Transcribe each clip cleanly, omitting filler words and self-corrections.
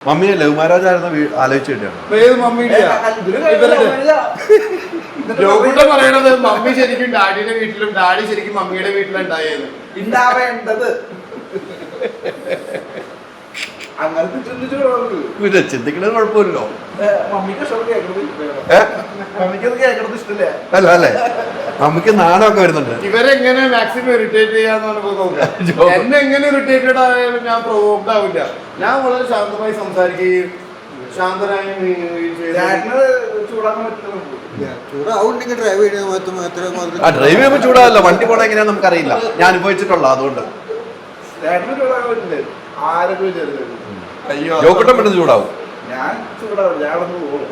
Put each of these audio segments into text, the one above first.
മമ്മിയെ love marriage ആയിരുന്നു ആലോചിച്ചിട്ടാണ്. പറയണത് മമ്മി ശരിക്കും ഡാഡിയുടെ വീട്ടിലും ഡാഡി ശരിക്കും മമ്മിയുടെ വീട്ടിലും ഉണ്ടായത് ഉണ്ടാവേണ്ടത്. അങ്ങനെ ചിന്തിക്കണത് കുഴപ്പമില്ലല്ലോ. മമ്മിക്ക് കേൾക്കണത് ഇഷ്ടല്ലേ? അല്ല അല്ലേ, മമ്മിക്ക് നാണമൊക്കെ വരുന്നുണ്ട്. ഇവരെങ്ങനെ മാക്സിമം ഇറിറ്റേറ്റ് ചെയ്യാന്നാണ് നോക്കുക. എന്നെ എങ്ങനെ ഇറിറ്റേറ്റഡ് ആയാലും ഞാൻ പ്രൊവോക്ഡ് ആവില്ല. ഞാൻ വളരെ ശാന്തമായി സംസാരിക്കുകയും ശാന്തനായി ചൂടാക്കാൻ പറ്റുന്ന ഡ്രൈവ് ചെയ്യുമ്പോൾ ചൂടാവല്ലോ. വണ്ടി പോണ എങ്ങനെയാന്ന് നമുക്കറിയില്ല, ഞാൻ അനുഭവിച്ചിട്ടുള്ള. അതുകൊണ്ട് ചൂടാക്കാൻ പറ്റില്ലേ? ആരൊക്കെ ജോക്കട്ടം പെട്ടെന്ന് ചൂടാവും. ഞാൻ ചൂടാവും. ഞാനൊന്ന് പോകും.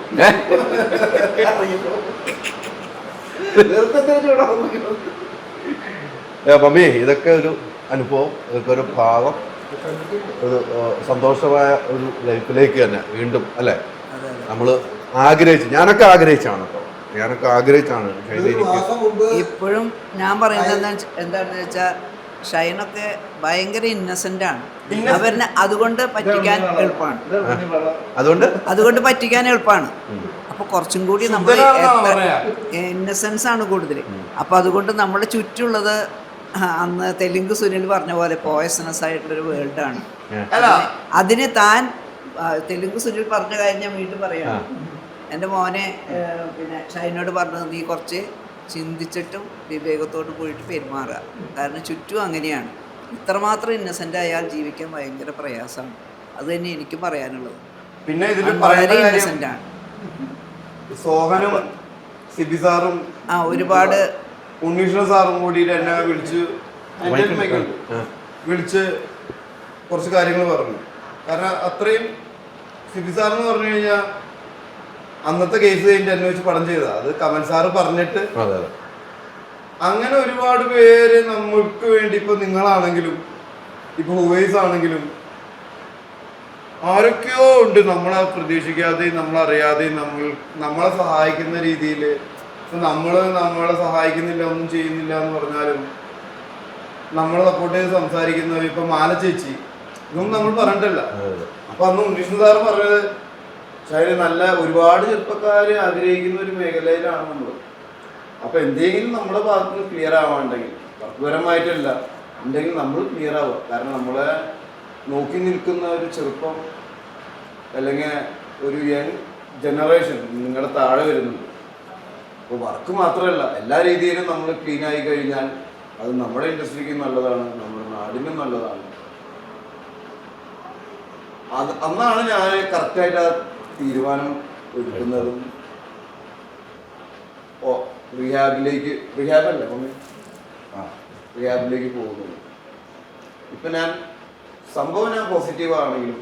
മമ്മി, ഇതൊക്കെ ഒരു അനുഭവം, ഇതൊക്കെ ഒരു ഭാഗം, ഒരു സന്തോഷമായ ഒരു ലൈഫിലേക്ക് തന്നെ വീണ്ടും അല്ലെ നമ്മള് ഞാനൊക്കെ ആഗ്രഹിച്ചാണ് ഇപ്പോഴും ഞാൻ പറയുന്നത് എന്താണെന്ന് വെച്ചാൽ ഷൈനൊക്കെ ഭയങ്കര ഇന്നസെന്റ് ആണ്. അവരിനെ അതുകൊണ്ട് പറ്റിക്കാൻ എളുപ്പമാണ്. അതുകൊണ്ട് പറ്റിക്കാൻ എളുപ്പമാണ്. അപ്പൊ കുറച്ചും കൂടി നമ്മൾ ഇന്നസെൻസ് ആണ് കൂടുതൽ. അപ്പൊ അതുകൊണ്ട് നമ്മുടെ ചുറ്റുള്ളത് അന്ന് തെലുങ്ക് സുനിൽ പറഞ്ഞ പോലെ പോയസനസ് ആയിട്ടുള്ളൊരു വേൾഡാണ്. അതിന് താൻ തെലുങ്ക് സുനിൽ പറഞ്ഞ കാര്യം ഞാൻ വീണ്ടും പറയാണ്. എൻ്റെ മോനെ പിന്നെ ഷൈനോട് പറഞ്ഞത്, നീ കുറച്ച് ചിന്തിച്ചിട്ടും വിവേകത്തോട് പോയിട്ട് പെരുമാറുക. കാരണം ചുറ്റും അങ്ങനെയാണ്. ഇത്രമാത്രം ഇന്നസെൻ്റ് ആയാൽ ജീവിക്കാൻ ഭയങ്കര പ്രയാസമാണ്. അത് തന്നെ എനിക്കും പറയാനുള്ളത്. പിന്നെ വളരെ ഇന്നസെൻ്റ് ആണ്. സോഹനും സിബി സാറും ഒരുപാട് ഉണ്ണീഷ്ണ സാറും കൂടിയിട്ട് എന്നെ വിളിച്ച് കുറച്ച് കാര്യങ്ങൾ പറഞ്ഞു. കാരണം അത്രയും സിബി സാറെന്ന് പറഞ്ഞു കഴിഞ്ഞാൽ അന്നത്തെ കേസ് കഴിഞ്ഞിട്ട് എന്നെ വെച്ച് പടം ചെയ്തതാ. അത് കമൽ സാറ് പറഞ്ഞിട്ട് അങ്ങനെ ഒരുപാട് പേര് നമ്മൾക്ക് വേണ്ടി, ഇപ്പൊ നിങ്ങളാണെങ്കിലും ഇപ്പൊ ഹുവൈസ് ആണെങ്കിലും ആരൊക്കെയോ ഉണ്ട് നമ്മളെ പ്രതീക്ഷിക്കാതെയും നമ്മളറിയാതെയും നമ്മളെ സഹായിക്കുന്ന രീതിയിൽ. നമ്മളെ സഹായിക്കുന്നില്ല, ഒന്നും ചെയ്യുന്നില്ല എന്ന് പറഞ്ഞാലും നമ്മളെ സപ്പോർട്ട് ചെയ്ത് സംസാരിക്കുന്നവർ, ഇപ്പൊ മാല ചേച്ചി, ഇതൊന്നും നമ്മൾ പറഞ്ഞിട്ടില്ല. അപ്പൊ അന്ന് ഉണ്ണീഷ്ണ സാറ് പറഞ്ഞത്, പക്ഷേ നല്ല ഒരുപാട് ചെറുപ്പക്കാര് ആഗ്രഹിക്കുന്ന ഒരു മേഖലയിലാണ് നമ്മൾ. അപ്പൊ എന്തെങ്കിലും നമ്മുടെ ഭാഗത്ത് നിന്ന് ക്ലിയർ ആവാണ്ടെങ്കിൽ, വർക്ക്പരമായിട്ടല്ല, എന്തെങ്കിലും നമ്മൾ ക്ലിയർ ആവുക. കാരണം നമ്മളെ നോക്കി നിൽക്കുന്ന ഒരു ചെറുപ്പം അല്ലെങ്കിൽ ഒരു യങ് ജനറേഷൻ നിങ്ങളുടെ താഴെ വരുന്നുണ്ട്. അപ്പോൾ വർക്ക് മാത്രമല്ല, എല്ലാ രീതിയിലും നമ്മൾ ക്ലീൻ ആയി കഴിഞ്ഞാൽ അത് നമ്മുടെ ഇൻഡസ്ട്രിക്ക് നല്ലതാണ്, നമ്മുടെ നാടിനും നല്ലതാണ്. അന്നാണ് ഞാൻ കറക്റ്റായിട്ട് ആ തീരുമാനം എടുക്കുന്നതും റിഹാബിലേക്ക് പോകുന്നത്. ഇപ്പം സംഭവം ഞാൻ പോസിറ്റീവ് ആണെങ്കിലും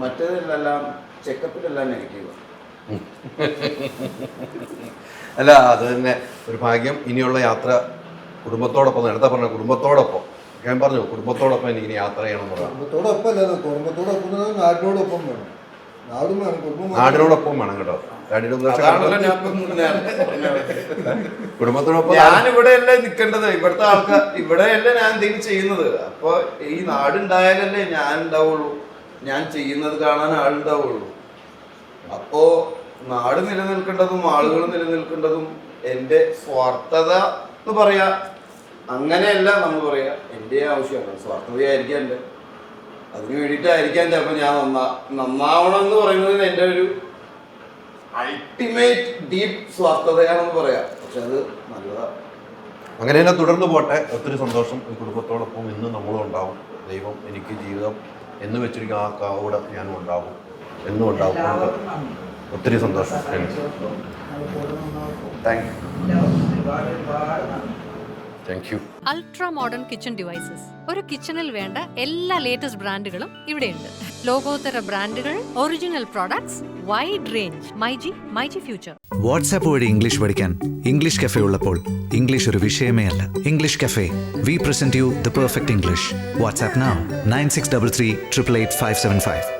മറ്റേതിലെല്ലാം ചെക്കപ്പിലെല്ലാം നെഗറ്റീവാണ്. അല്ല, അത് തന്നെ ഒരു ഭാഗ്യം. ഇനിയുള്ള യാത്ര കുടുംബത്തോടൊപ്പം, നേരത്തെ പറഞ്ഞ കുടുംബത്തോടൊപ്പം, ഞാൻ പറഞ്ഞു കുടുംബത്തോടൊപ്പം എനിക്കിനി യാത്ര ചെയ്യണം എന്ന് പറഞ്ഞു. നാടിനോടൊപ്പം വേണം കേട്ടോ. കുടുംബത്തോടൊപ്പം ഞാനിവിടെയല്ലേ നിൽക്കേണ്ടത്, ഇവിടുത്തെ ആൾക്കാർ ഇവിടെയല്ലേ ഞാൻ എന്തെങ്കിലും ചെയ്യുന്നത്. അപ്പൊ ഈ നാടുണ്ടായാലല്ലേ ഞാൻ ഉണ്ടാവുള്ളൂ, ഞാൻ ചെയ്യുന്നത് കാണാൻ ആളുണ്ടാവുള്ളൂ. അപ്പോ നാട് നിലനിൽക്കേണ്ടതും ആളുകൾ നിലനിൽക്കേണ്ടതും എൻ്റെ സ്വാർത്ഥത എന്ന് പറയാ, അങ്ങനെയല്ല നമ്മൾ പറയാ, എൻ്റെ ആവശ്യമാണ്. സ്വാർത്ഥതയായിരിക്കാം എൻ്റെ, അതിന് വേണ്ടിയിട്ടായിരിക്കാം ചിലപ്പോൾ ഞാൻ നന്നാവണം എന്ന് പറയുന്നത് എൻ്റെ ഒരു അൾട്ടിമേറ്റ് ഡീപ്പ് സ്വാർത്ഥതയാണെന്ന് പറയാം. പക്ഷെ അത് നല്ലതാണ്. അങ്ങനെ തന്നെ തുടർന്ന് പോട്ടെ. ഒത്തിരി സന്തോഷം. ഈ കുടുംബത്തോടൊപ്പം ഇന്ന് നമ്മളും ഉണ്ടാവും. ദൈവം എനിക്ക് ജീവിതം എന്ന് വെച്ചിരിക്കും, ആ കൂടെ ഞാനും ഉണ്ടാവും, എന്നും ഉണ്ടാവും. ഒത്തിരി സന്തോഷം. Thank you. Ultra modern kitchen devices. ഒരു കിച്ചണിൽ വേണ്ട എല്ലാ ലേറ്റസ്റ്റ് ബ്രാൻഡുകളും ഇവിടെയുണ്ട്. ലോകോത്തര ബ്രാൻഡുകൾ, original products, wide range. MyG future. WhatsApp വഴി ഇംഗ്ലീഷ് പഠിക്കാൻ ഇംഗ്ലീഷ് കഫേ ഉള്ളപ്പോൾ ഇംഗ്ലീഷ് ഒരു വിഷയമേ അല്ല. English cafe, we present you the perfect English. WhatsApp now 9633 888 575.